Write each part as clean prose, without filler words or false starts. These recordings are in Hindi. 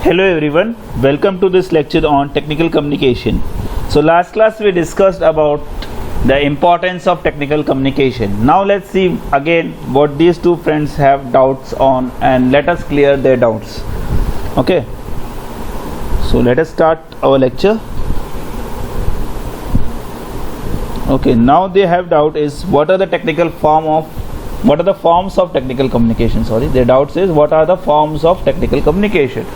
Hello everyone, welcome to this lecture on technical communication. So last class we discussed about the importance of technical communication. Now let's see again what these two friends have doubts on and let us clear their doubts. Okay, so let us start our lecture. Okay, now they have doubt is what are the forms of technical communication. Their doubts is what are the forms of technical communication.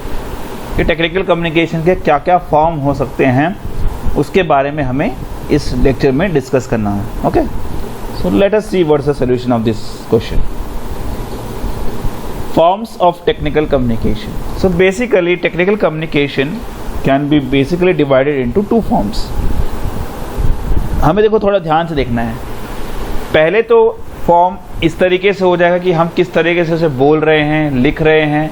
कि टेक्निकल कम्युनिकेशन के क्या क्या फॉर्म हो सकते हैं उसके बारे में हमें इस लेक्चर में डिस्कस करना है. Okay, so let us see what is the solution of this question. Forms of technical communication. So basically technical communication can B basically divided into two forms. हमें देखो थोड़ा ध्यान से देखना है. पहले तो फॉर्म इस तरीके से हो जाएगा कि हम किस तरीके से उसे बोल रहे हैं, लिख रहे हैं,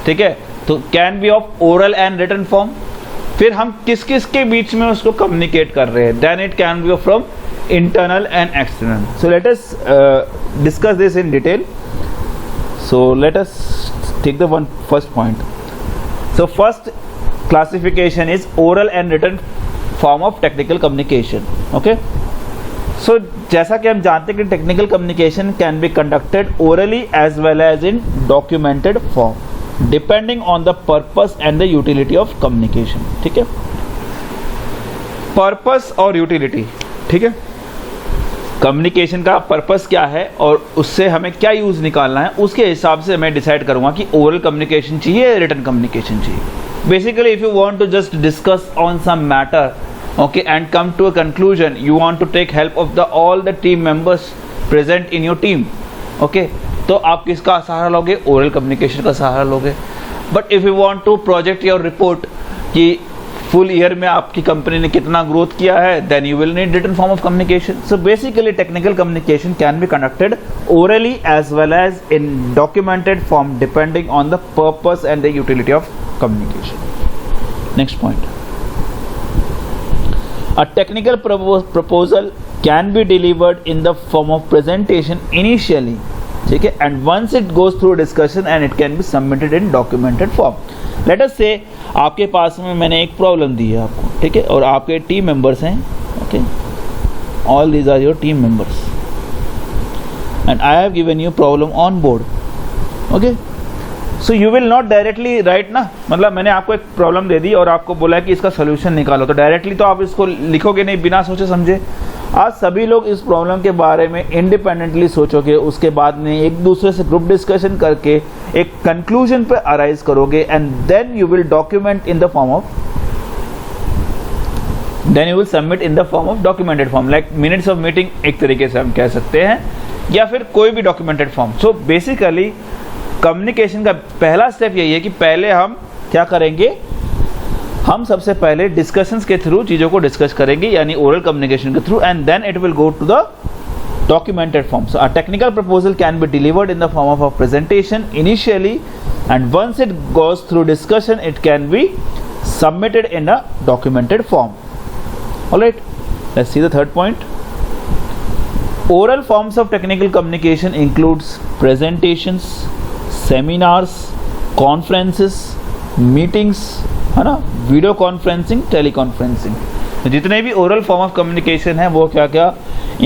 ठीक है. तो can be of oral and written form. फिर हम किस किस के बीच में उसको कम्युनिकेट कर रहे हैं. Then it can be from internal and external. So let us discuss this in detail. So let us take the one first point. So first classification is oral and written form of technical communication. Okay, so जैसा कि हम जानते हैं कि technical communication can be conducted orally as well as in documented form depending on the purpose and the utility of communication. ठीक है, पर्पस और यूटिलिटी. ठीक है, कम्युनिकेशन का पर्पस क्या है और उससे हमें क्या यूज निकालना है, उसके हिसाब से मैं डिसाइड करूंगा कि ओरल कम्युनिकेशन चाहिए या रिटन कम्युनिकेशन चाहिए. Basically if you want to just discuss on some matter, okay, and come to a conclusion, you want to take help of all the team members present in your team. okay, तो आप किसका सहारा लोगे? ओरल कम्युनिकेशन का सहारा लोगे. But if you want to project your report कि फुल ईयर में आपकी कंपनी ने कितना ग्रोथ किया है, then you will need written form of communication. So basically technical communication can be conducted orally as well as in documented form depending on the purpose and the utility of communication. Next point. A technical proposal can be delivered in the form of presentation initially, ठीक है, and once it goes through discussion and it can be submitted in documented form. Let us say आपके पास में मैंने एक प्रॉब्लम दी है आपको, ठीक है, और आपके टीम मेंबर्स हैं. Okay, all these are your team members and I have given you problem on board. okay, so you will not directly right ना, मतलब मैंने आपको एक प्रॉब्लम दे दी और आपको बोला है कि इसका सोल्यूशन निकालो, तो डायरेक्टली तो आप इसको लिखोगे नहीं बिना सोचे समझे. आज सभी लोग इस प्रॉब्लम के बारे में इंडिपेंडेंटली सोचोगे, उसके बाद में एक दूसरे से ग्रुप डिस्कशन करके एक कंक्लूजन पे अराइज करोगे and then you will document in the form of, then you will submit in the form of documented form, like minutes of meeting एक तरीके से हम कह सकते हैं, या फिर कोई भी documented form. So basically communication का पहला स्टेप यही है कि पहले हम क्या करेंगे, हम सबसे पहले डिस्कशंस के थ्रू चीज़ों को डिस्कस करेंगे, यानी ओरल कम्युनिकेशन के through, and then it will go to the documented form. So a technical proposal can be delivered in the form of a presentation initially and once it goes through discussion it can be submitted in a documented form. Alright, let's see the third point. Oral forms of technical communication includes presentations, seminars, conferences, meetings, है ना, वीडियो कॉन्फ्रेंसिंग, टेलीकॉन्फ्रेंसिंग. जितने भी ओरल फॉर्म ऑफ कम्युनिकेशन है वो क्या क्या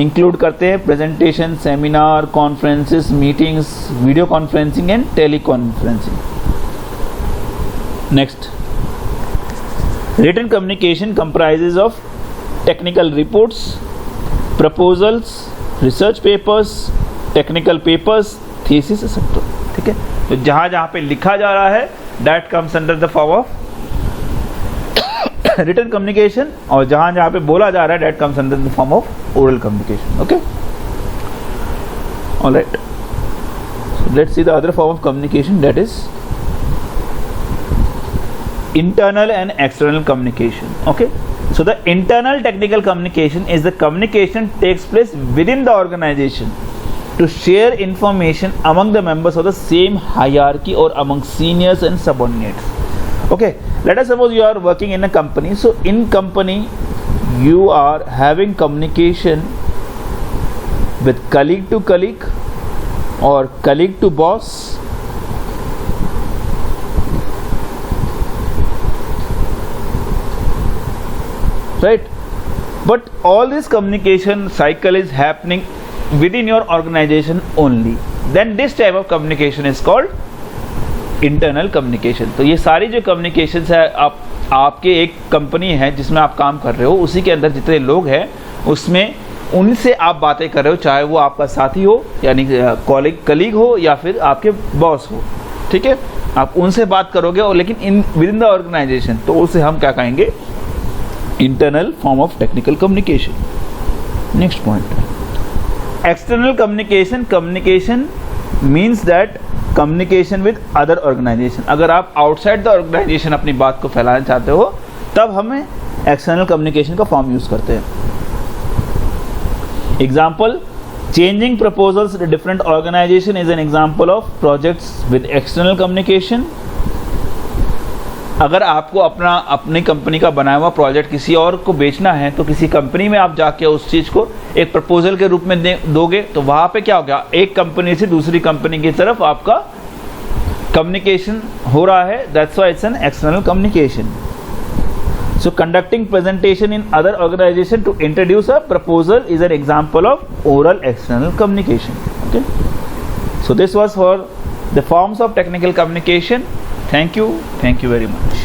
इंक्लूड करते हैं? Presentation, seminar, conferences, meetings, video conferencing and teleconferencing. Next, written communication comprises of technical reports, proposals, research papers, technical papers, thesis etcetera. ठीक है, तो जहाँ जहाँ पे लिखा जा रहा है that comes under the form of written communication, और जहाँ जहाँ पे बोला जा रहा है that comes under the form of oral communication. Okay, alright, so let's see the other form of communication, that is internal and external communication. okay, so the internal technical communication is the communication takes place within the organization to share information among the members of the same hierarchy or among seniors and subordinates. okay, let us suppose you are working in a company. So in company you are having communication with colleague to colleague or colleague to boss right? But all this communication cycle is happening within your organization only. Then this type of communication is called internal communication. तो ये सारी जो communications है, आपके एक कंपनी है जिसमें आप काम कर रहे हो, उसी के अंदर जितने लोग हैं उसमें उनसे आप बातें कर रहे हो, चाहे वो आपका साथी हो यानी कलीग हो या फिर आपके बॉस हो, ठीक है, आप उनसे बात करोगे और लेकिन विद इन द ऑर्गेनाइजेशन, तो उसे हम क्या कहेंगे, internal form of technical communication. Next point, external communication. Communication means that communication with other organisation. अगर आप आउटसाइड द ऑर्गेनाइजेशन अपनी बात को फैलाना चाहते हो तब हमें एक्सटर्नल कम्युनिकेशन का फॉर्म यूज करते हैं. Example, changing proposals different organisation is an example of projects with external communication. अगर आपको अपनी कंपनी का बनाया हुआ प्रोजेक्ट किसी और को बेचना है तो किसी कंपनी में आप जाके उस चीज़ को एक प्रपोजल के रूप में दोगे, तो वहाँ पे क्या हो गया, एक कंपनी से दूसरी कंपनी की तरफ आपका कम्युनिकेशन हो रहा है. That's why it's an external communication. So conducting presentation in other organization to introduce a proposal is an example of oral external communication. Okay. So this was for the forms of technical communication. Thank you very much.